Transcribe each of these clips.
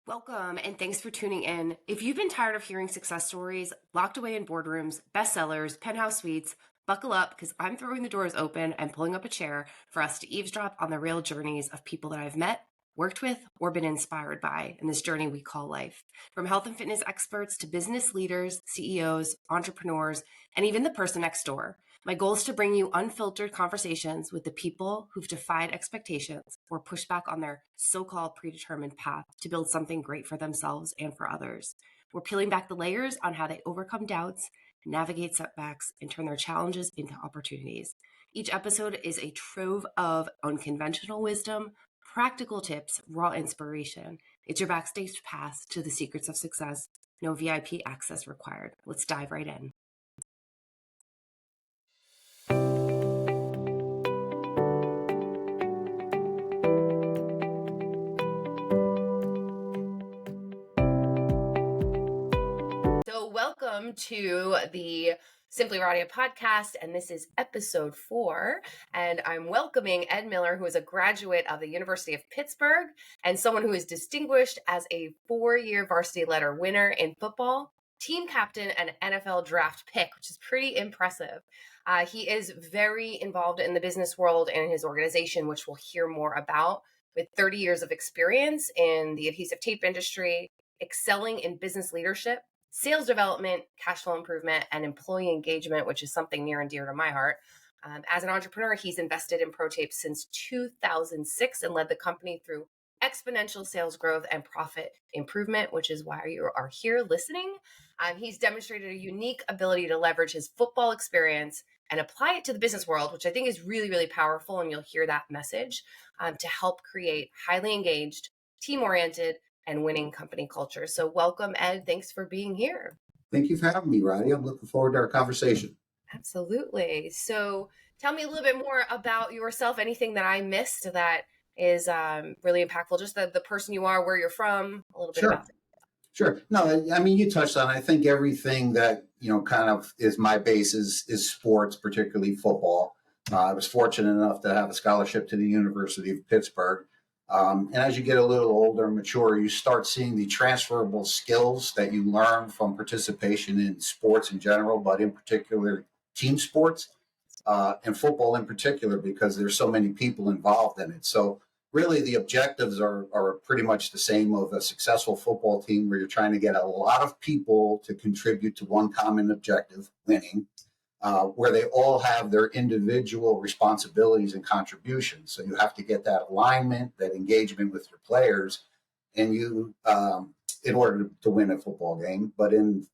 Welcome and thanks for tuning in. If you've been tired of hearing success stories, locked away in boardrooms, bestsellers, penthouse suites, buckle up because I'm throwing the doors open and pulling up a chair for us to eavesdrop on the real journeys of people that I've met, worked with, or been inspired by in this journey we call life. From health and fitness experts to business leaders, CEOs, entrepreneurs, and even the person next door. My goal is to bring you unfiltered conversations with the people who've defied expectations or pushed back on their so-called predetermined path to build something great for themselves and for others. We're peeling back the layers on how they overcome doubts, navigate setbacks, and turn their challenges into opportunities. Each episode is a trove of unconventional wisdom, practical tips, raw inspiration. It's your backstage pass to the secrets of success. No VIP access required. Let's dive right in. So welcome to the Simply Radia podcast, and this is episode 4, and I'm welcoming Ed Miller, who is a graduate of the University of Pittsburgh and someone who is distinguished as a 4-year varsity letter winner in football, team captain, and NFL draft pick, which is pretty impressive. He is very involved in the business world and his organization, which we'll hear more about, with 30 years of experience in the adhesive tape industry, excelling in business leadership, sales development, cash flow improvement, and employee engagement, which is something near and dear to my heart. As an entrepreneur, he's invested in ProTape since 2006 and led the company through exponential sales growth and profit improvement, which is why you are here listening. He's demonstrated a unique ability to leverage his football experience and apply it to the business world, which I think is really, really powerful. And you'll hear that message to help create highly engaged, team-oriented, and winning company culture. So welcome, Ed. Thanks for being here. Thank you for having me, Radia. I'm looking forward to our conversation. Absolutely. So tell me a little bit more about yourself, anything that I missed that is really impactful, just the person you are, where you're from, a little bit about it. Sure. No, I mean, you touched on, I think everything that, kind of is my base is sports, particularly football. I was fortunate enough to have a scholarship to the University of Pittsburgh. And as you get a little older and mature, you start seeing the transferable skills that you learn from participation in sports in general, but in particular team sports and football in particular, because there's so many people involved in it. So really the objectives are pretty much the same of a successful football team, where you're trying to get a lot of people to contribute to one common objective, winning. Where they all have their individual responsibilities and contributions. So you have to get that alignment, that engagement with your players, and you in order to win a football game. But in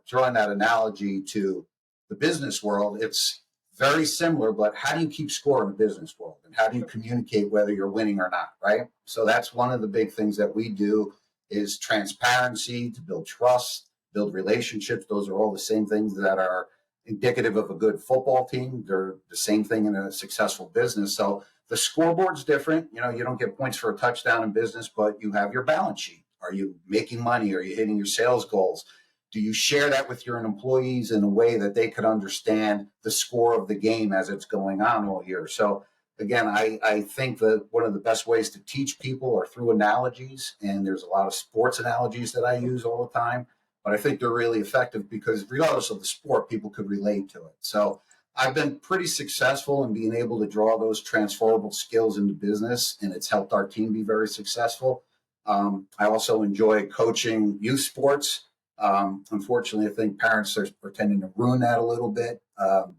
drawing that analogy to the business world, it's very similar. But how do you keep score in the business world, and how do you communicate whether you're winning or not? Right. So that's one of the big things that we do is transparency to build trust, build relationships. Those are all the same things that are indicative of a good football team. They're the same thing in a successful business. So the scoreboard's different. You don't get points for a touchdown in business, but you have your balance sheet. Are you making money? Are you hitting your sales goals? Do you share that with your employees in a way that they could understand the score of the game as it's going on all year? So again, I think that one of the best ways to teach people are through analogies. And there's a lot of sports analogies that I use all the time. But I think they're really effective because regardless of the sport, people could relate to it. So I've been pretty successful in being able to draw those transferable skills into business, and it's helped our team be very successful. I also enjoy coaching youth sports. Unfortunately, I think parents are pretending to ruin that a little bit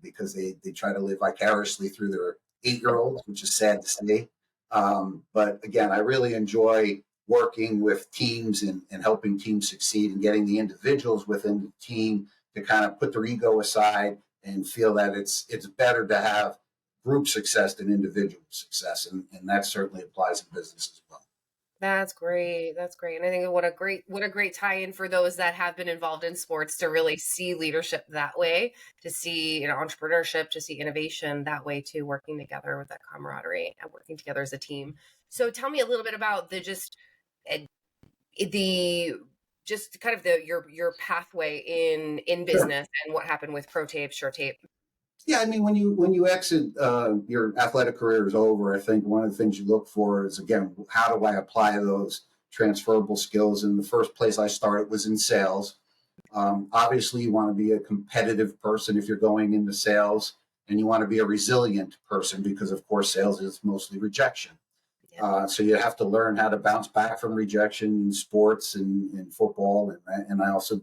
because they try to live vicariously through their 8-year-olds, which is sad to say. But again, I really enjoy working with teams and helping teams succeed, and getting the individuals within the team to kind of put their ego aside and feel that it's better to have group success than individual success. And that certainly applies in business as well. That's great. That's great. And I think what a great tie-in for those that have been involved in sports to really see leadership that way, to see entrepreneurship, to see innovation that way too, working together with that camaraderie and working together as a team. So tell me a little bit about your pathway in business. Sure. And what happened with ProTape, SureTape. Yeah, I mean, when you exit your athletic career is over, I think one of the things you look for is, again, how do I apply those transferable skills. And the first place I started was in sales. Obviously, you want to be a competitive person if you're going into sales, and you want to be a resilient person because, of course, sales is mostly rejection. Yep. So you have to learn how to bounce back from rejection in sports and in football. And I also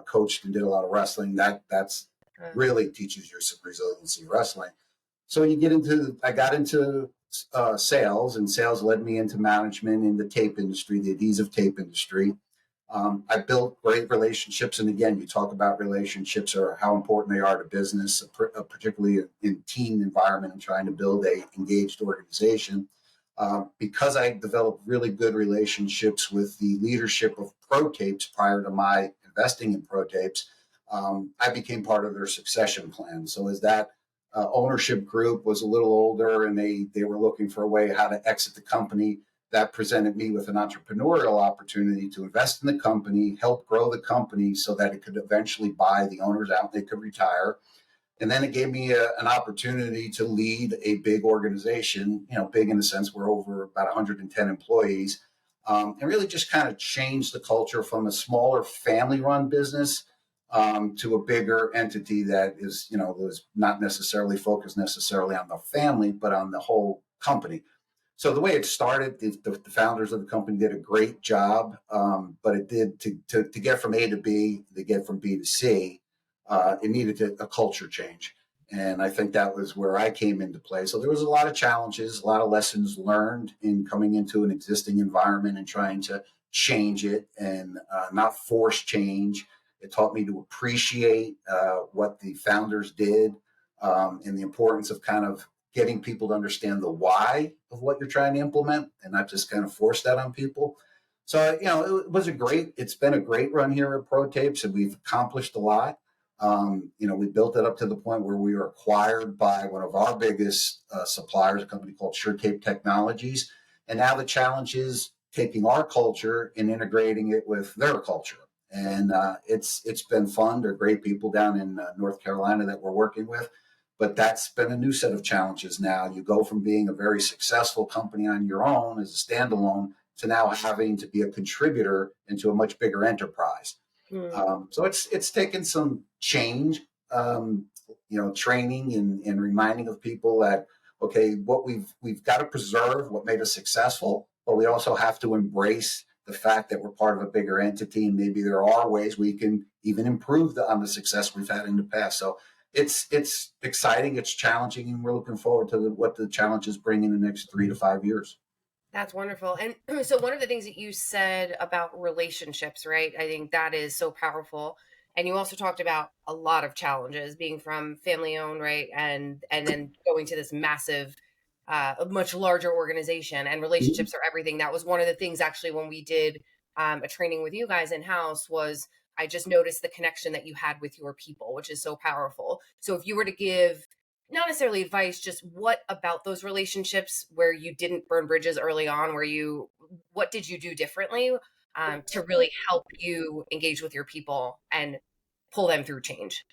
coached and did a lot of wrestling. That's really teaches you some resiliency wrestling. So I got into sales, and sales led me into management in the tape industry, the adhesive tape industry. I built great relationships. And again, you talk about relationships or how important they are to business, particularly in team environment and trying to build a engaged organization. Because I developed really good relationships with the leadership of Pro Tapes prior to my investing in Pro Tapes, I became part of their succession plan. So as that ownership group was a little older and they were looking for a way how to exit the company, that presented me with an entrepreneurial opportunity to invest in the company, help grow the company so that it could eventually buy the owners out, they could retire. And then it gave me an opportunity to lead a big organization, big in the sense we're over about 110 employees, and really just kind of change the culture from a smaller family run business to a bigger entity that is, was not necessarily focused necessarily on the family, but on the whole company. So the way it started, the founders of the company did a great job, but it did to get from A to B, to get from B to C, it needed a culture change. And I think that was where I came into play. So there was a lot of challenges, a lot of lessons learned in coming into an existing environment and trying to change it and not force change. It taught me to appreciate what the founders did and the importance of kind of getting people to understand the why of what you're trying to implement and not just kind of force that on people. So, it's been a great run here at Pro Tapes, and we've accomplished a lot. We built it up to the point where we were acquired by one of our biggest suppliers, a company called SureTape Technologies. And now the challenge is taking our culture and integrating it with their culture. And it's been fun. They're great people down in North Carolina that we're working with. But that's been a new set of challenges now. You go from being a very successful company on your own as a standalone to now having to be a contributor into a much bigger enterprise. So it's taken some change, training and reminding of people that, okay, what we've got to preserve what made us successful, but we also have to embrace the fact that we're part of a bigger entity, and maybe there are ways we can even improve on the success we've had in the past. So it's exciting, it's challenging, and we're looking forward to what the challenges bring in the next 3 to 5 years. That's wonderful. And so one of the things that you said about relationships, right? I think that is so powerful. And you also talked about a lot of challenges being from family owned, right? And then going to this massive, much larger organization, and relationships are everything. That was one of the things actually when we did a training with you guys in house was I just noticed the connection that you had with your people, which is so powerful. So if you were to give not necessarily advice, just what about those relationships where you didn't burn bridges early on, what did you do differently to really help you engage with your people and pull them through change?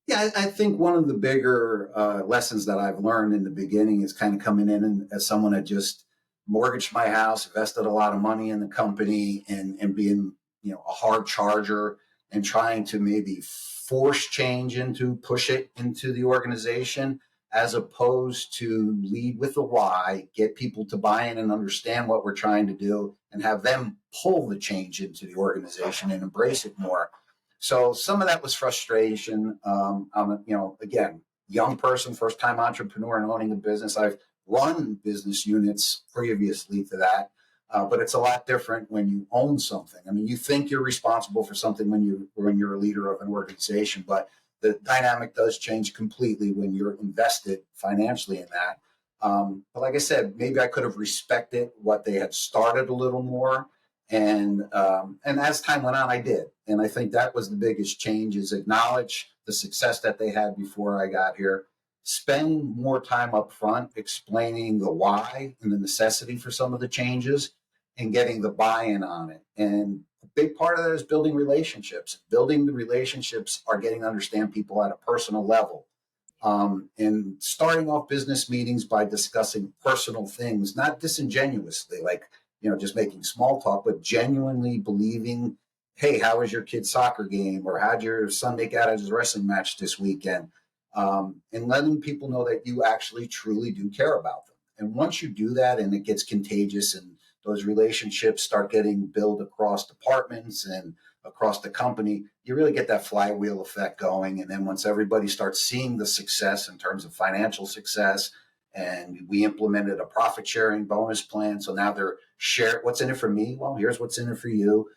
Yeah, I think one of the bigger lessons that I've learned in the beginning is kind of coming in and as someone that just mortgaged my house, invested a lot of money in the company, and being a hard charger and trying to maybe force change push it into the organization, as opposed to lead with the why, get people to buy in and understand what we're trying to do, and have them pull the change into the organization and embrace it more. So some of that was frustration. Again, young person, first time entrepreneur and owning a business. I've run business units previously to that, but it's a lot different when you own something. I mean, you think you're responsible for something when you're a leader of an organization, but the dynamic does change completely when you're invested financially in that. But like I said, maybe I could have respected what they had started a little more. And as time went on, I did. And I think that was the biggest change: is acknowledge the success that they had before I got here, spend more time up front explaining the why and the necessity for some of the changes, and getting the buy-in on it. And a big part of that is building relationships. Building the relationships are getting to understand people at a personal level. And starting off business meetings by discussing personal things, not disingenuously, like, just making small talk, but genuinely believing, hey, how was your kid's soccer game, or how'd your son make out at his wrestling match this weekend? And letting people know that you actually truly do care about them. And once you do that, and it gets contagious, and those relationships start getting built across departments and across the company, you really get that flywheel effect going. And then once everybody starts seeing the success in terms of financial success, and we implemented a profit sharing bonus plan. So now they're share what's in it for me. Well, here's what's in it for you.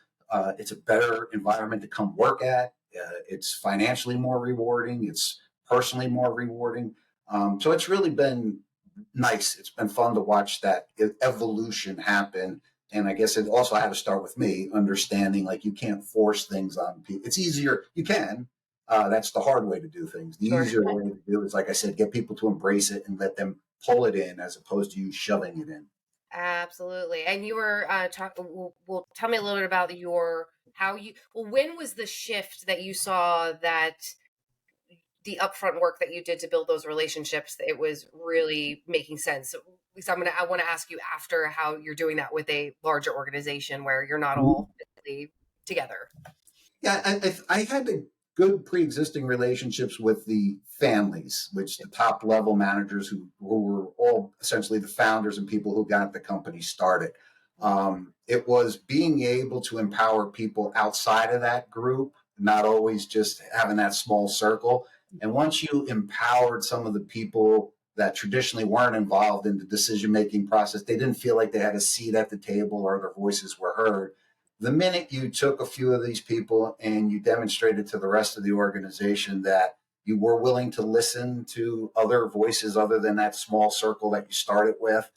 It's a better environment to come work at. It's financially more rewarding. It's personally more rewarding. So it's really been nice. It's been fun to watch that evolution happen. And I guess it also had to start with me understanding, like, you can't force things on people. It's easier. You can. That's the hard way to do things. The Sure. easier way to do is, like I said, get people to embrace it and let them pull it in, as opposed to you shoving it in. Absolutely. And you were talking. Well, tell me a little bit about your how you. Well, when was the shift that you saw that the upfront work that you did to build those relationships, it was really making sense? So I want to ask you after how you're doing that with a larger organization where you're not all physically together. Yeah, I had the good pre-existing relationships with the families, which the top level managers who were all essentially the founders and people who got the company started. It was being able to empower people outside of that group, not always just having that small circle. And once you empowered some of the people that traditionally weren't involved in the decision making process, they didn't feel like they had a seat at the table or their voices were heard. The minute you took a few of these people and you demonstrated to the rest of the organization that you were willing to listen to other voices other than that small circle that you started with,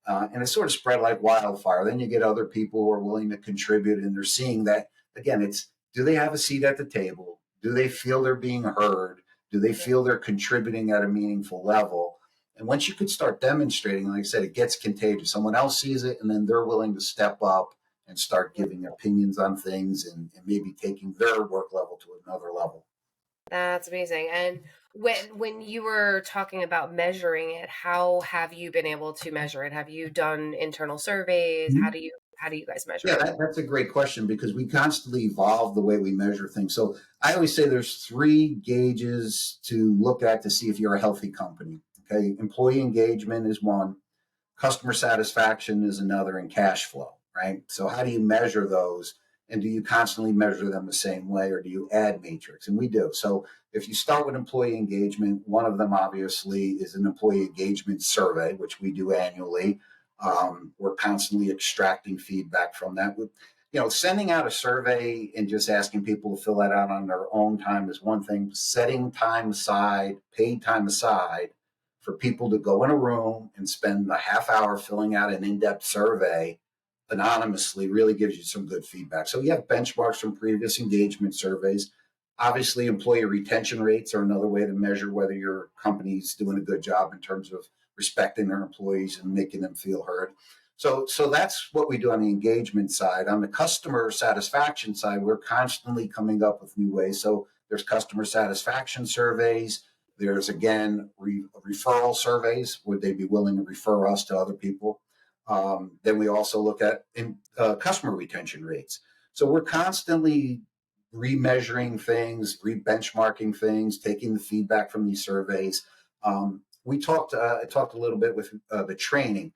and it sort of spread like wildfire. Then you get other people who are willing to contribute, and they're seeing that, again, it's, do they have a seat at the table? Do they feel they're being heard? Do they feel they're contributing at a meaningful level? And once you could start demonstrating, like I said, it gets contagious. Someone else sees it, and then they're willing to step up and start giving opinions on things, and maybe taking their work level to another level. That's amazing. And when you were talking about measuring it, how have you been able to measure it? Have you done internal surveys? How do you guys measure Yeah, it? that's a great question, because we constantly evolve the way we measure things. So I always say there's three gauges to look at to see if you're a healthy company. Okay, employee engagement is one, customer satisfaction is another, and cash flow, right? So how do you measure those? And do you constantly measure them the same way, or do you add matrix? And we do. So if you start with employee engagement, one of them obviously is an employee engagement survey, which we do annually. We're constantly extracting feedback from that. Sending out a survey and just asking people to fill that out on their own time is one thing. Setting time aside, paid time aside, for people to go in a room and spend a half hour filling out an in-depth survey anonymously really gives you some good feedback. So you have benchmarks from previous engagement surveys. Obviously, employee retention rates are another way to measure whether your company's doing a good job in terms of respecting their employees and making them feel heard. So that's what we do on the engagement side. On the customer satisfaction side, we're constantly coming up with new ways. So there's customer satisfaction surveys. There's, again, referral surveys. Would they be willing to refer us to other people? Then we also look at customer retention rates. So we're constantly remeasuring things, re-benchmarking things, taking the feedback from these surveys. I talked a little bit with the training.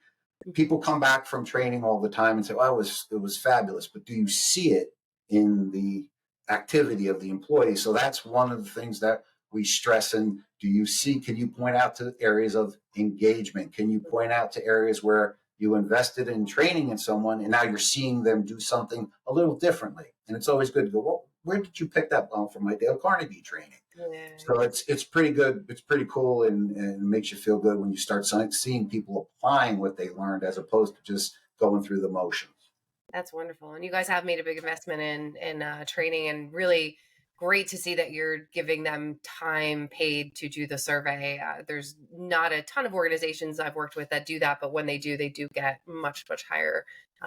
People come back from training all the time and say, "Oh, it was fabulous," but do you see it in the activity of the employee? So that's one of the things that we stress. And can you point out to areas of engagement? Can you point out to areas where you invested in training in someone and now you're seeing them do something a little differently? And it's always good to go, well, where did you pick that up from my Dale Carnegie training? Yeah. So it's pretty good. It's pretty cool, and it makes you feel good when you start seeing people applying what they learned, as opposed to just going through the motions. That's wonderful. And you guys have made a big investment in training, and really great to see that you're giving them time paid to do the survey. There's not a ton of organizations I've worked with that do that, but when they do get much higher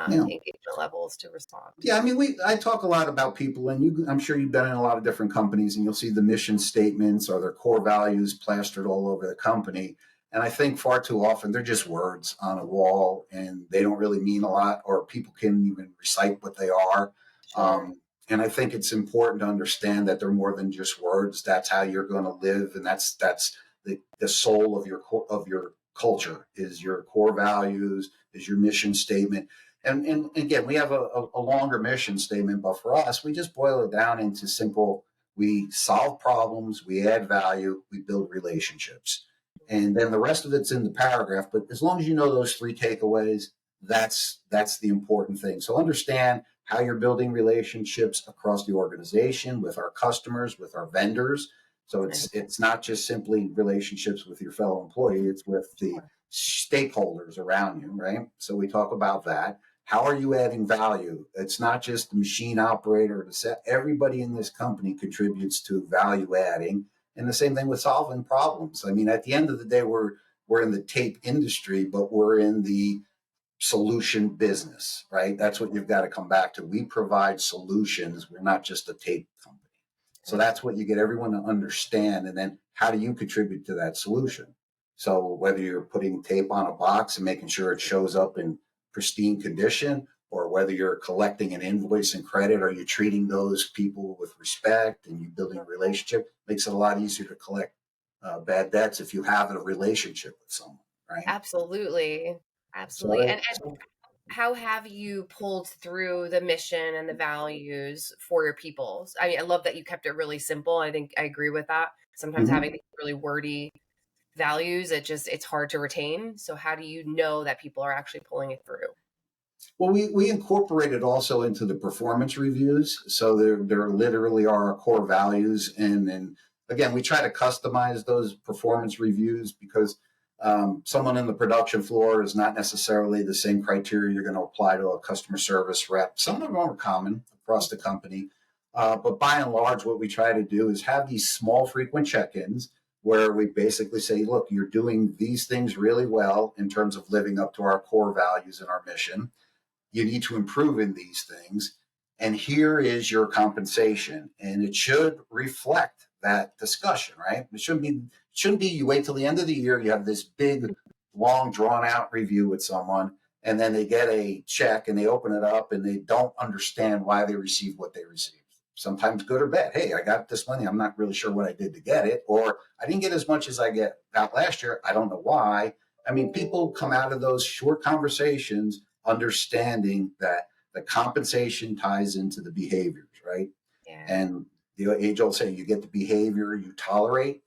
You know, engagement levels to respond. yeah. I mean, I talk a lot about people, and I'm sure you've been in a lot of different companies, and you'll see the mission statements or their core values plastered all over the company. And I think far too often they're just words on a wall and they don't really mean a lot, or people can't even recite what they are. Sure. And I think it's important to understand that they're more than just words. That's how you're going to live, and that's the soul of your culture is your core values, is your mission statement. And again, we have a longer mission statement, but for us, we just boil it down into simple: we solve problems, we add value, we build relationships. And then the rest of it's in the paragraph. But as long as you know those three takeaways, that's the important thing. So understand how you're building relationships across the organization, with our customers, with our vendors. So And it's not just simply relationships with your fellow employee, it's with the sure. stakeholders around you, right? So we talk about that. How are you adding value? It's not just the machine operator. Everybody in this company contributes to value adding, and the same thing with solving problems. I mean, at the end of the day, we're in the tape industry, but we're in the solution business, right? That's what you've got to come back to. We provide solutions. We're not just a tape company. So that's what you get everyone to understand. And then how do you contribute to that solution? So whether you're putting tape on a box and making sure it shows up in pristine condition, or whether you're collecting an invoice and credit, or you're treating those people with respect and you building a relationship, makes it a lot easier to collect bad debts if you have a relationship with someone, right? Absolutely. Absolutely. So, And how have you pulled through the mission and the values for your people? I mean, I love that you kept it really simple. I think I agree with that. Sometimes having mhm. these really wordy values, it's hard to retain. So how do you know that people are actually pulling it through? Well, we incorporated also into the performance reviews. So there literally are our core values. And again, we try to customize those performance reviews because someone in the production floor is not necessarily the same criteria you're going to apply to a customer service rep. Some of them are common across the company. But by and large, what we try to do is have these small, frequent check ins where we basically say, look, you're doing these things really well in terms of living up to our core values and our mission. You need to improve in these things. And here is your compensation. And it should reflect that discussion, right? It shouldn't be you wait till the end of the year, you have this big, long, drawn out review with someone, and then they get a check and they open it up and they don't understand why they received what they received. Sometimes good or bad. Hey, I got this money. I'm not really sure what I did to get it. Or I didn't get as much as I got last year. I don't know why. I mean, people come out of those short conversations understanding that the compensation ties into the behaviors, right? Yeah. And the age old saying, you get the behavior you tolerate,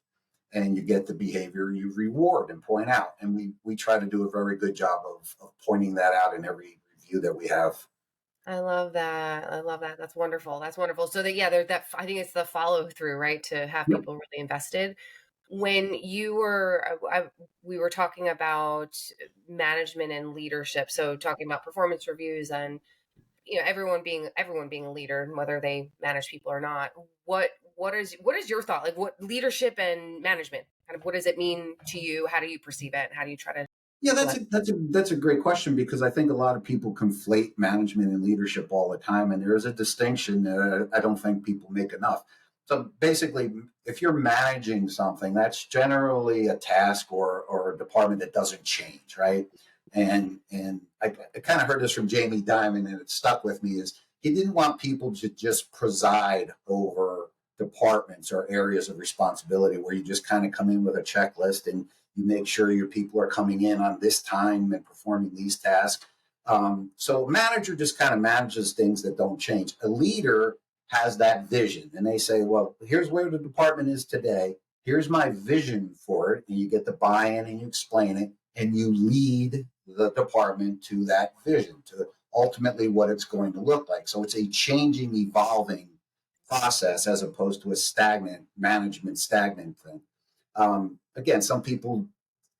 and you get the behavior you reward and point out. And we try to do a very good job of pointing that out in every review that we have. I love that. I love that. That's wonderful. That's wonderful. So that yeah, there that I think it's the follow through, right? To have Yep. people really invested. When you were we were talking about management and leadership. So talking about performance reviews and everyone being a leader, and whether they manage people or not. What is your thought? Like what leadership and management kind of what does it mean to you? How do you perceive it? How do you try to Yeah, that's blend? a great question because I think a lot of people conflate management and leadership all the time, and there is a distinction that I don't think people make enough. So basically, if you're managing something, that's generally a task or a department that doesn't change, right? And I kind of heard this from Jamie Dimon, and it stuck with me. Is he didn't want people to just preside over departments or areas of responsibility where you just kind of come in with a checklist and you make sure your people are coming in on this time and performing these tasks. So a manager just kind of manages things that don't change. A leader has that vision and they say, well, here's where the department is today. Here's my vision for it. And you get the buy-in and you explain it and you lead the department to that vision, to ultimately what it's going to look like. So it's a changing, evolving process as opposed to a stagnant thing. Again, some people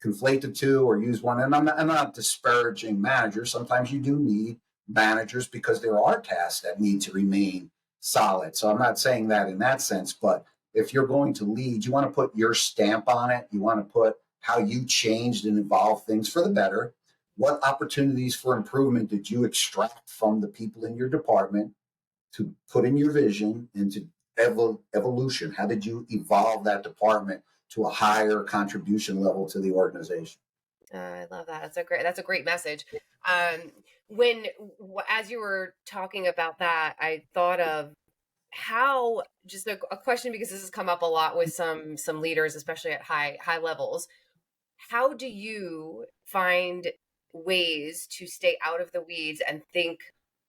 conflate the two or use one, and I'm not disparaging managers. Sometimes you do need managers because there are tasks that need to remain solid. So I'm not saying that in that sense, but if you're going to lead, you want to put your stamp on it. You want to put how you changed and evolved things for the better. What opportunities for improvement did you extract from the people in your department to put in your vision into evolution? How did you evolve that department to a higher contribution level to the organization. I love that. That's a great message. Um, when as you were talking about that, I thought of how just a question, because this has come up a lot with some leaders, especially at high levels. How do you find ways to stay out of the weeds and think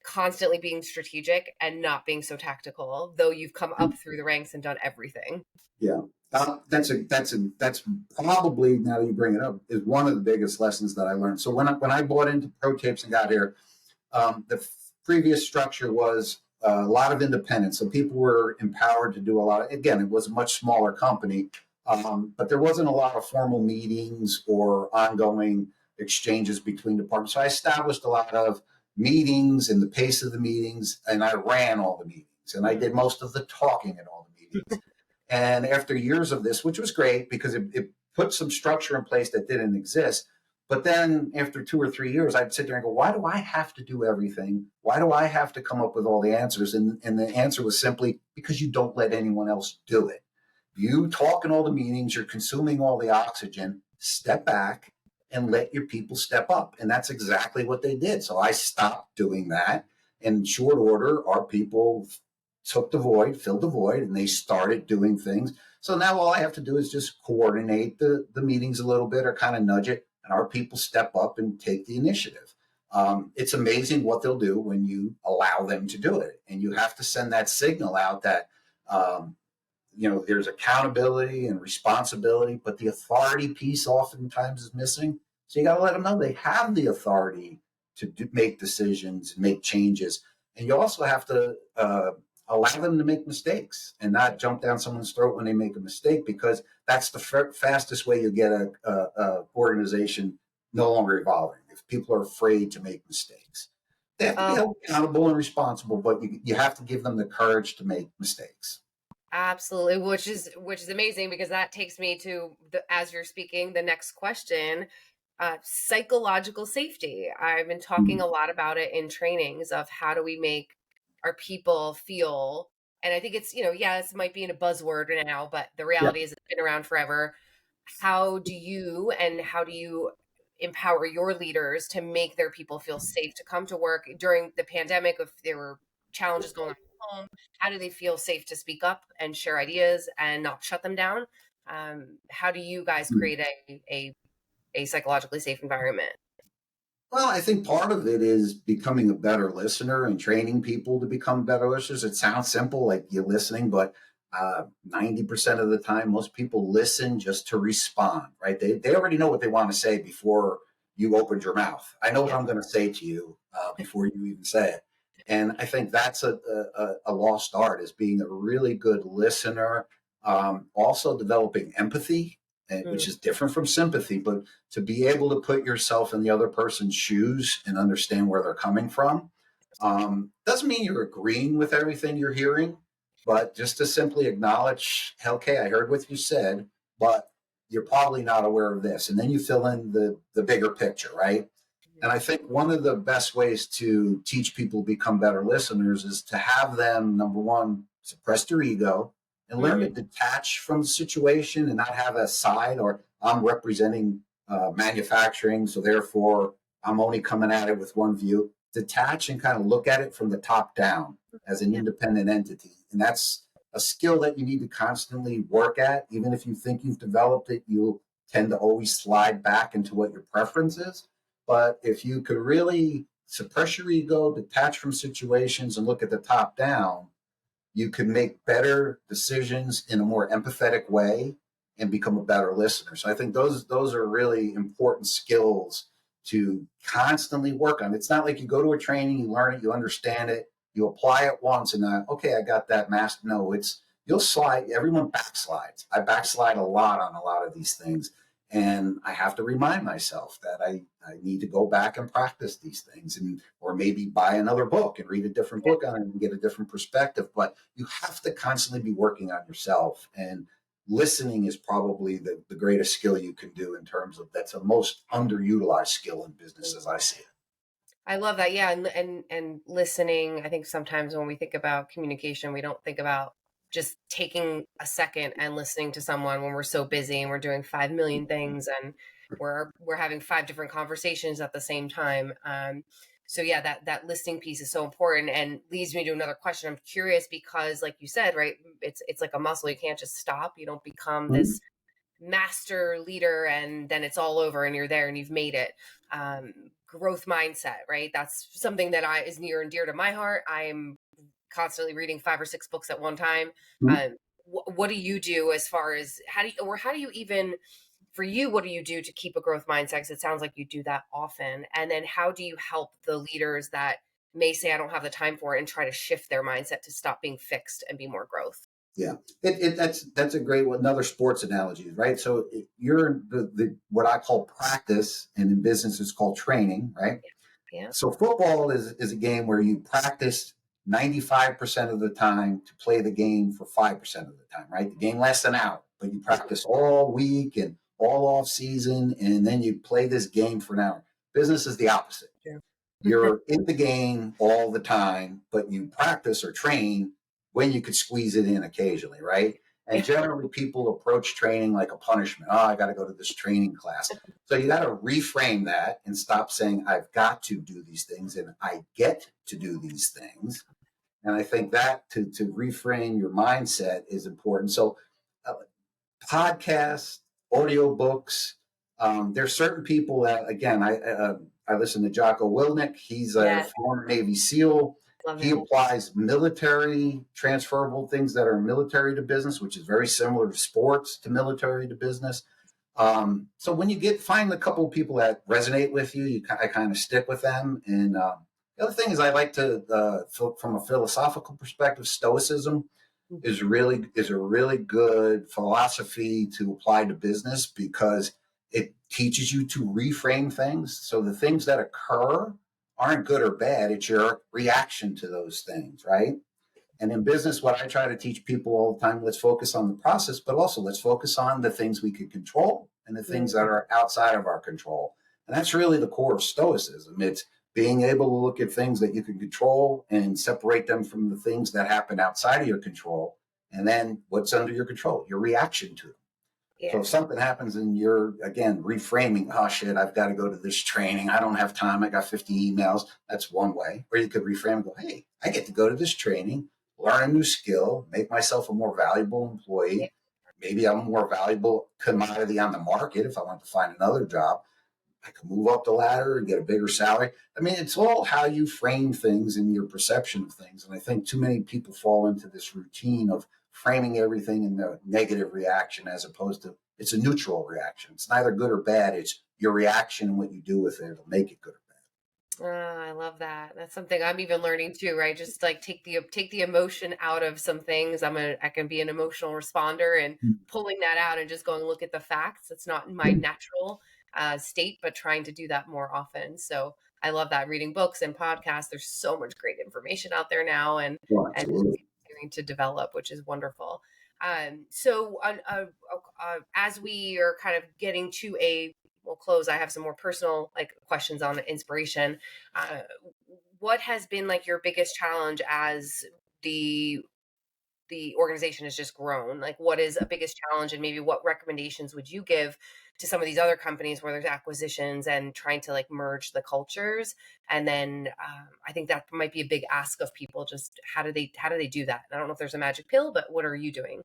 constantly being strategic and not being so tactical, though you've come up through the ranks and done everything? Yeah, that's probably, now that you bring it up, is one of the biggest lessons that I learned. So when I bought into Pro Tapes and got here, the previous structure was a lot of independence. So people were empowered to do a lot. Again, it was a much smaller company, but there wasn't a lot of formal meetings or ongoing exchanges between departments. So I established a lot of meetings and the pace of the meetings, and I ran all the meetings, and I did most of the talking at all the meetings. And after years of this, which was great because it put some structure in place that didn't exist. But then after 2 or 3 years, I'd sit there and go, why do I have to do everything? Why do I have to come up with all the answers? And the answer was simply because you don't let anyone else do it. You talk in all the meetings, you're consuming all the oxygen, step back and let your people step up. And that's exactly what they did. So I stopped doing that. In short order, our people took the void, filled the void, and they started doing things. So now all I have to do is just coordinate the meetings a little bit or kind of nudge it, and our people step up and take the initiative. It's amazing what they'll do when you allow them to do it. And you have to send that signal out that, there's accountability and responsibility, but the authority piece oftentimes is missing. So you got to let them know they have the authority to make decisions, make changes. And you also have to allow them to make mistakes and not jump down someone's throat when they make a mistake, because that's the fastest way you get a organization no longer evolving. If people are afraid to make mistakes, they have to be Oh, held accountable and responsible, but you have to give them the courage to make mistakes. absolutely, which is amazing, because that takes me to as you're speaking, the next question. Psychological safety. I've been talking Mhm. a lot about it in trainings of how do we make our people feel. And I think it's, yeah, this might be in a buzzword now, but the Yeah. reality is it's been around forever. How do you empower your leaders to make their people feel safe to come to work during the pandemic? If there were challenges going on at home, how do they feel safe to speak up and share ideas and not shut them down? How do you guys create a psychologically safe environment? Well, I think part of it is becoming a better listener and training people to become better listeners. It sounds simple, like you're listening, but 90% of the time, most people listen just to respond, right? They already know what they want to say before you opened your mouth. I know what Yep. I'm going to say to you before you even say it. And I think that's a lost art, is being a really good listener. Also developing empathy, Mm, which is different from sympathy, but to be able to put yourself in the other person's shoes and understand where they're coming from. Doesn't mean you're agreeing with everything you're hearing, but just to simply acknowledge, okay, I heard what you said, but you're probably not aware of this. And then you fill in the bigger picture, right? And I think one of the best ways to teach people to become better listeners is to have them, number one, suppress their ego and learn to mm, detach from the situation and not have a side, or I'm representing manufacturing, so therefore I'm only coming at it with one view. Detach and kind of look at it from the top down as an yeah. independent entity. And that's a skill that you need to constantly work at. Even if you think you've developed it, you'll tend to always slide back into what your preference is. But if you could really suppress your ego, detach from situations, and look at the top down, you can make better decisions in a more empathetic way and become a better listener. So I think those are really important skills to constantly work on. It's not like you go to a training, you learn it, you understand it, you apply it once, and okay, I got that master. No, it's you'll slide. Everyone backslides. I backslide a lot on a lot of these things, and I have to remind myself that I need to go back and practice these things, and or maybe buy another book and read a different book on it and get a different perspective. But you have to constantly be working on yourself, and listening is probably the greatest skill you can do, in terms of that's a most underutilized skill in business as I see it. I love that. Yeah, and listening. I think sometimes when we think about communication, we don't think about just taking a second and listening to someone when we're so busy and we're doing 5 million things and we're having 5 different conversations at the same time. So yeah, that listening piece is so important and leads me to another question. I'm curious because, like you said, right, it's like a muscle. You can't just stop. You don't become Mhm. this master leader and then it's all over and you're there and you've made it. Growth mindset, right? That's something that I is near and dear to my heart. I'm constantly reading 5 or 6 books at one time. Mhm. um, what do you do as far as how do you even, for you, what do you do to keep a growth mindset? Because it sounds like you do that often. And then how do you help the leaders that may say I don't have the time for it and try to shift their mindset to stop being fixed and be more growth? Yeah, that's a great one. Another sports analogy, right? So you're the what I call practice, and in business it's called training, right? Yeah. So football is a game where you practice 95% of the time to play the game for 5% of the time, right? The game lasts an hour, but you practice all week and all off season, and then you play this game for an hour. Business is the opposite. Yeah. You're in the game all the time, but you practice or train when you could squeeze it in occasionally, right? And Yeah. generally, people approach training like a punishment. Oh, I got to go to this training class. So you got to reframe that and stop saying, I've got to do these things and I get to do these things. And I think that to reframe your mindset is important. So, uh, podcasts, audiobooks. There's certain people that, again, I listen to Jocko Willink. He's a Yes. former Navy SEAL. Love He him. applies military transferable things that are military to business, which is very similar to sports to military to business. So when you find a couple of people that resonate with you, I kind of stick with them. And the other thing is, I like to, from a philosophical perspective, stoicism Mhm. is a really good philosophy to apply to business because it teaches you to reframe things. So the things that occur aren't good or bad; it's your reaction to those things, right? And in business, what I try to teach people all the time, let's focus on the process, but also let's focus on the things we can control and the things that Mhm. are outside of our control. And that's really the core of stoicism. It's being able to look at things that you can control and separate them from the things that happen outside of your control. And then what's under your control, your reaction to them. So Yeah. if something happens and you're, again, reframing, oh shit, I've got to go to this training. I don't have time. I got 50 emails. That's one way. Or you could reframe and go, hey, I get to go to this training, learn a new skill, make myself a more valuable Yeah. employee. Maybe I'm a more valuable commodity on the market if I want to find another job. I can move up the ladder and get a bigger salary. I mean, it's all how you frame things and your perception of things. And I think too many people fall into this routine of framing everything in the negative reaction as opposed to it's a neutral reaction. It's neither good or bad. It's your reaction and what you do with it will make it good or Oh, I love that. That's something I'm even learning too, right? Just like take the emotion out of some things. I can be an emotional responder and bad. pulling that out and just going look at the facts. It's not in my natural state, but trying to do that more often. So I love that, reading books and podcasts. There's so much great information out there now, Well, and absolutely. continuing to develop, which is wonderful. As we are kind of getting to a, we'll close. I have some more personal like questions on inspiration. uh, what has been like your biggest challenge as the the organization has just grown? Like, what is a biggest challenge, and maybe what recommendations would you give to some of these other companies where there's acquisitions and trying to like merge the cultures? And then I think that might be a big ask of people. Just how do they do that? I don't know if there's a magic pill, but what are you doing?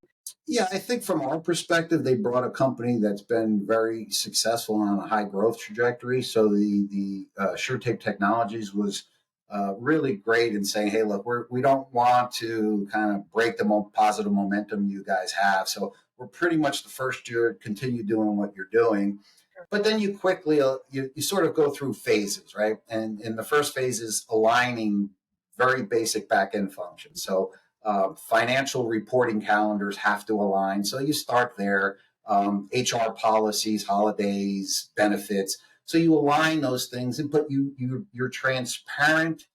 Yeah, I think from our perspective, they brought a company that's been very successful on a high growth trajectory. So the SureTape Technologies was really great in saying, "Hey, look, we don't want to kind of break the positive momentum you guys have. So we're pretty much the first year continue doing what you're doing." But then you quickly you sort of go through phases, right? And in the first phase is aligning very basic back end functions. So financial reporting calendars have to align. So you start there. HR policies, holidays, benefits. So you align those things, but you're transparent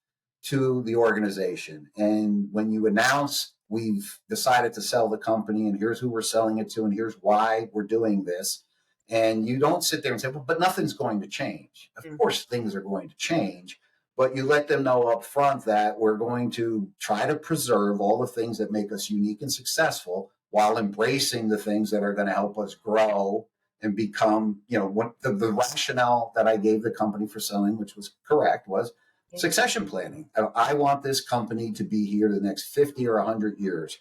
to the organization. And when you announce we've decided to sell the company, and here's who we're selling it to, and here's why we're doing this, and you don't sit there and say, well, but nothing's going to change. Of Mhm. course, things are going to change, but you let them know up front that we're going to try to preserve all the things that make us unique and successful while embracing the things that are going to help us grow and become, what the rationale that I gave the company for selling, which was correct, was Yeah. succession planning. I want this company to be here the next 50 or 100 years.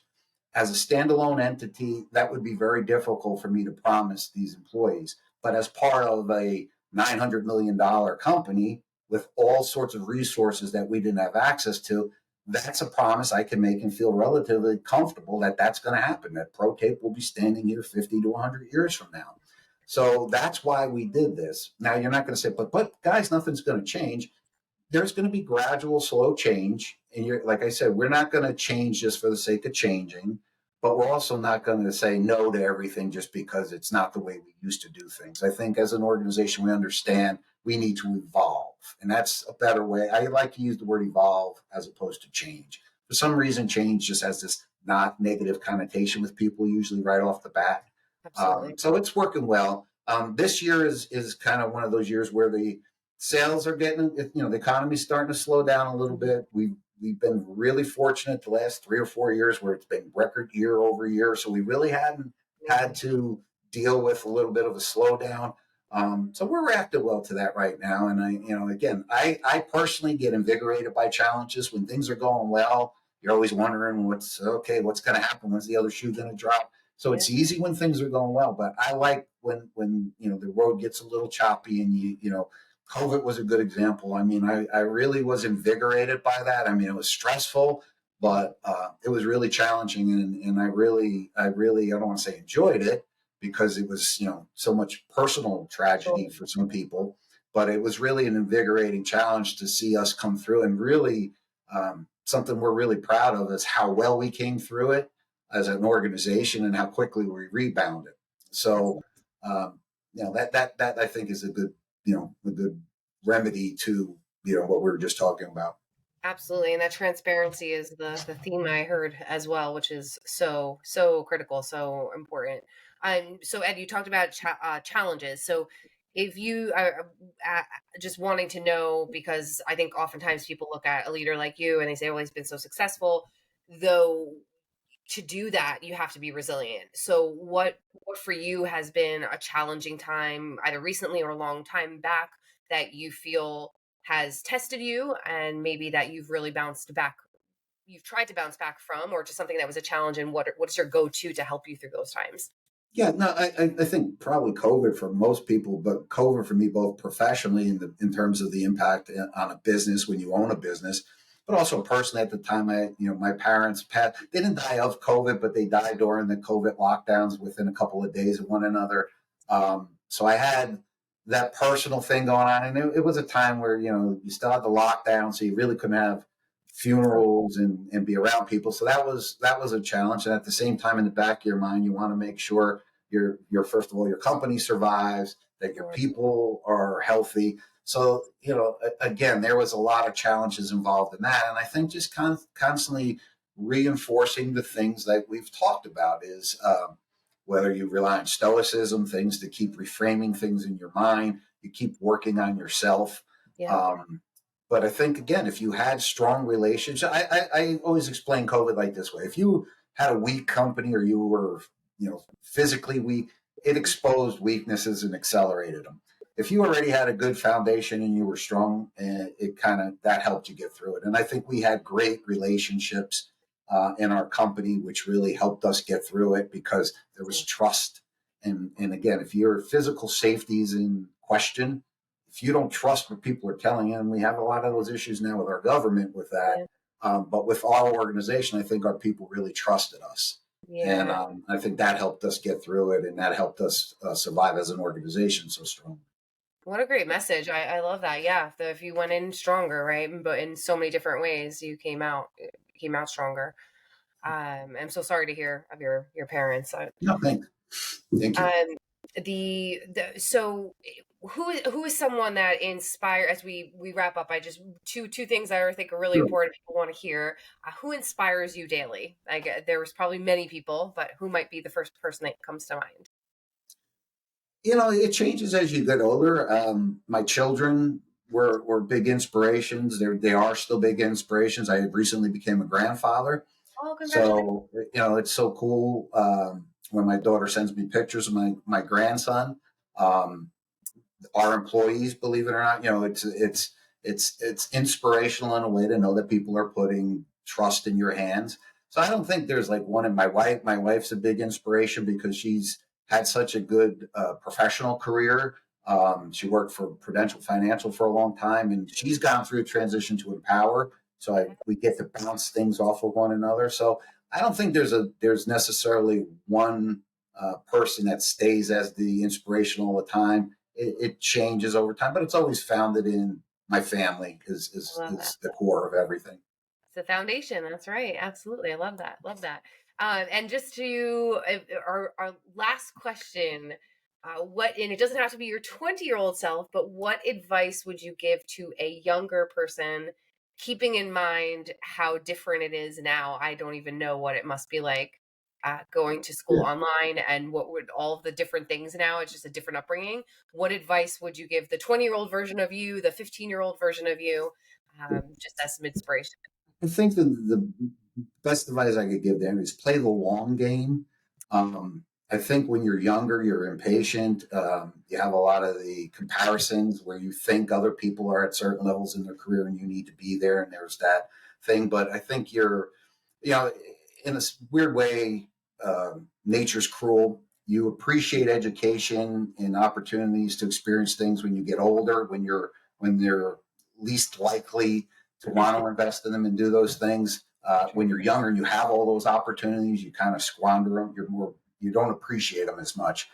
As a standalone entity, that would be very difficult for me to promise these employees. But as part of a $900 million company with all sorts of resources that we didn't have access to, that's a promise I can make and feel relatively comfortable that that's going to happen, that Pro Tape will be standing here 50 to 100 years from now. So that's why we did this. Now, you're not going to say, but guys, nothing's going to change. There's going to be gradual, slow change. And you're, like I said, we're not going to change just for the sake of changing, but we're also not going to say no to everything just because it's not the way we used to do things. I think as an organization, we understand we need to evolve. And that's a better way. I like to use the word evolve as opposed to change. For some reason, change just has this not negative connotation with people usually right off the bat. Absolutely. So it's working well. This year is kind of one of those years where the sales are getting, the economy's starting to slow down a little bit. We've been really fortunate the last 3 or 4 years where it's been record year over year. So we really hadn't had to deal with a little bit of a slowdown. So we're reacting well to that right now. And I personally get invigorated by challenges when things are going well. You're always wondering what's going to happen. When's the other shoe going to drop? So it's easy when things are going well, but I like when the road gets a little choppy and COVID was a good example. I mean, I really was invigorated by that. I mean, it was stressful, but it was really challenging, and I don't want to say enjoyed it because it was so much personal tragedy for some people, but it was really an invigorating challenge to see us come through, and really something we're really proud of is how well we came through it as an organization and how quickly we rebounded. So, that I think is a good remedy to what we were just talking about. Absolutely. And that transparency is the theme I heard as well, which is so critical, so important. So Ed, you talked about challenges. So if you are just wanting to know, because I think oftentimes people look at a leader like you and they say, oh, he's been so successful, though to do that you have to be resilient. So what for you has been a challenging time, either recently or a long time back, that you feel has tested you, and maybe that you've really bounced back, you've tried to bounce back from, or just something that was a challenge, and what is your go-to to help you through those times? Yeah, no, I think probably COVID for most people, but COVID for me both professionally in terms of the impact on a business when you own a business, but also personally at the time. My parents, they didn't die of COVID, but they died during the COVID lockdowns within a couple of days of one another. So I had that personal thing going on, and it was a time where you still had the lockdown, so you really couldn't have funerals and be around people. So that was a challenge. And at the same time, in the back of your mind, you want to make sure your first of all, your company survives, that your people are healthy. So, again, there was a lot of challenges involved in that. And I think just constantly reinforcing the things that we've talked about is whether you rely on stoicism, things to keep reframing things in your mind, you keep working on yourself. Yeah. But I think, again, if you had strong relationships, I always explain COVID like this way. If you had a weak company or you were, physically weak, it exposed weaknesses and accelerated them. If you already had a good foundation and you were strong, that helped you get through it. And I think we had great relationships in our company, which really helped us get through it because there was trust. And again, if your physical safety is in question, if you don't trust what people are telling you, and we have a lot of those issues now with our government with that, but with our organization, I think our people really trusted us. And Yeah. I think that helped us get through it, and that helped us survive as an organization so strong. What a great message. I love that. Yeah. If you went in stronger, right? But in so many different ways, you came out stronger. I'm so sorry to hear of your parents. No, thank you. Um, so who is someone that inspire, as we wrap up? I just two things that I think are really Sure. important people want to hear. Who inspires you daily? Like there was probably many people, but who might be the first person that comes to mind? It changes as you get older. My children were big inspirations. They are still big inspirations. I recently became a grandfather, Oh, congratulations. so it's so cool when my daughter sends me pictures of my grandson. Um, our employees, believe it or not, it's inspirational in a way to know that people are putting trust in your hands. So I don't think there's like one in my wife. My wife's a big inspiration because she's had such a good professional career. She worked for Prudential Financial for a long time, and she's gone through a transition to Empower. So we get to bounce things off of one another. So I don't think there's necessarily one person that stays as the inspiration all the time. It changes over time, but it's always founded in my family is I is, love that. is the core of everything. It's the foundation. That's right. Absolutely. I love that. Love that. And just to our last question, and it doesn't have to be your 20-year-old self, but what advice would you give to a younger person, keeping in mind how different it is now? I don't even know what it must be like going to school Yeah. online and what would all of the different things now. It's just a different upbringing. What advice would you give the 20-year-old version of you, the 15-year-old version of you, just as some inspiration? I think the best advice I could give them is play the long game. I think when you're younger, you're impatient. You have a lot of the comparisons where you think other people are at certain levels in their career and you need to be there, and there's that thing. But I think you know, in a weird way, nature's cruel. You appreciate education and opportunities to experience things when you get older, when they're least likely to want to invest in them and do those things. When you're younger and you have all those opportunities, you kind of squander them. You don't appreciate them as much.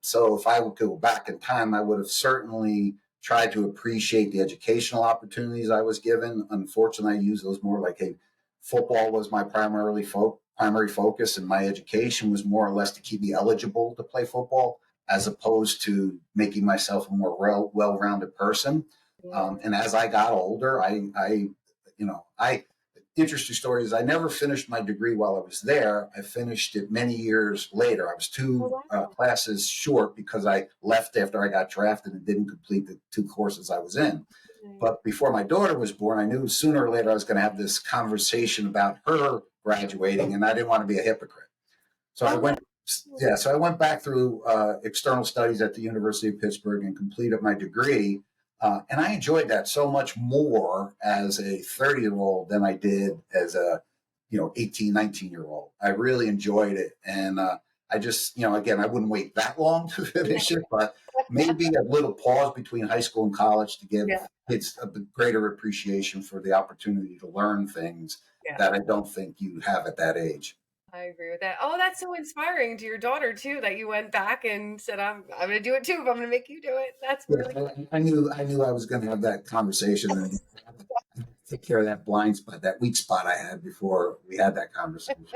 So if I would go back in time, I would have certainly tried to appreciate the educational opportunities I was given. Unfortunately, I use those more like, hey, football was my primary focus, and my education was more or less to keep me eligible to play football, as opposed to making myself a more well-rounded person. Yeah. And as I got older, I interesting story is I never finished my degree while I was there. I finished it many years later. I was Oh, two wow. classes short because I left after I got drafted and didn't complete the two courses I was in. But before my daughter was born, I knew sooner or later I was going to have this conversation about her graduating, and I didn't want to be a hypocrite. So I Oh, went, that's yeah. So I went back through external studies at the University of Pittsburgh and completed my degree. And I enjoyed that so much more as a 30-year-old than I did as a 18, 19-year-old. I really enjoyed it, and I just again I wouldn't wait that long to finish it, but maybe a little pause between high school and college to yeah, give kids a greater appreciation for the opportunity to learn things yeah. that I don't think you have at that age. I agree with that. Oh, that's so inspiring to your daughter too, that you went back and said, I'm gonna do it too, but I'm gonna make you do it. That's Yeah, really I knew I was going to have that conversation and take care of that blind spot, that weak spot I had before we had that conversation.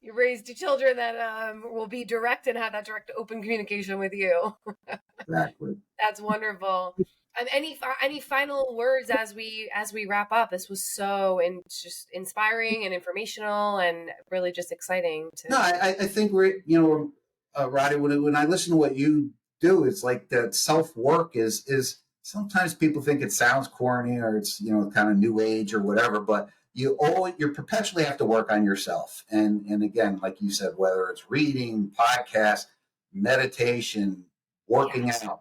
you raised children that will be direct and have that direct open communication with you. Exactly. That's wonderful. Any final words as we wrap up? This was so just inspiring and informational and really just exciting No, to. I think Roddy, when I listen to what you do, it's like that self work is sometimes people think it sounds corny or it's kind of new age or whatever, but you perpetually have to work on yourself. And again, like you said, whether it's reading, podcast, meditation, working Yes. out,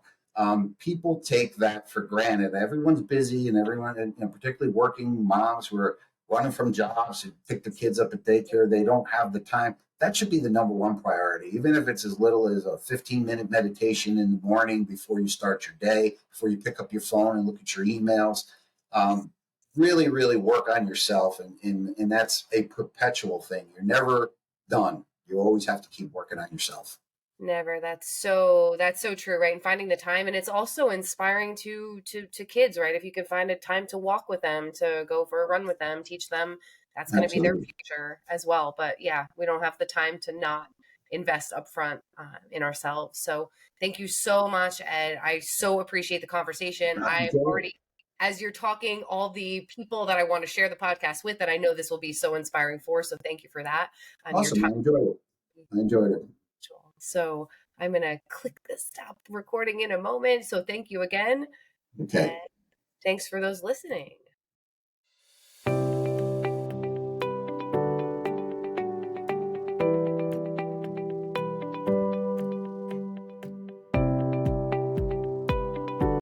people take that for granted. Everyone's busy, and everyone, and particularly working moms who are running from jobs who pick the kids up at daycare, they don't have the time. That should be the number one priority, even if it's as little as a 15-minute meditation in the morning before you start your day, before you pick up your phone and look at your emails. Really, really work on yourself. And that's a perpetual thing. You're never done. You always have to keep working on yourself. Never. That's so true, right? And finding the time, and it's also inspiring to kids, right? If you can find a time to walk with them, to go for a run with them, teach them, that's going to be their Absolutely. future as well. But yeah, we don't have the time to not invest upfront in ourselves. So thank you so much, Ed. I so appreciate the conversation. I've Enjoy it. already, as you're talking, all the people that I want to share the podcast with, that I know this will be so inspiring for. So thank you for that and your Awesome. time. I enjoyed it. I enjoyed it. So I'm going to click the stop recording in a moment. So thank you again. Okay. Thanks for those listening.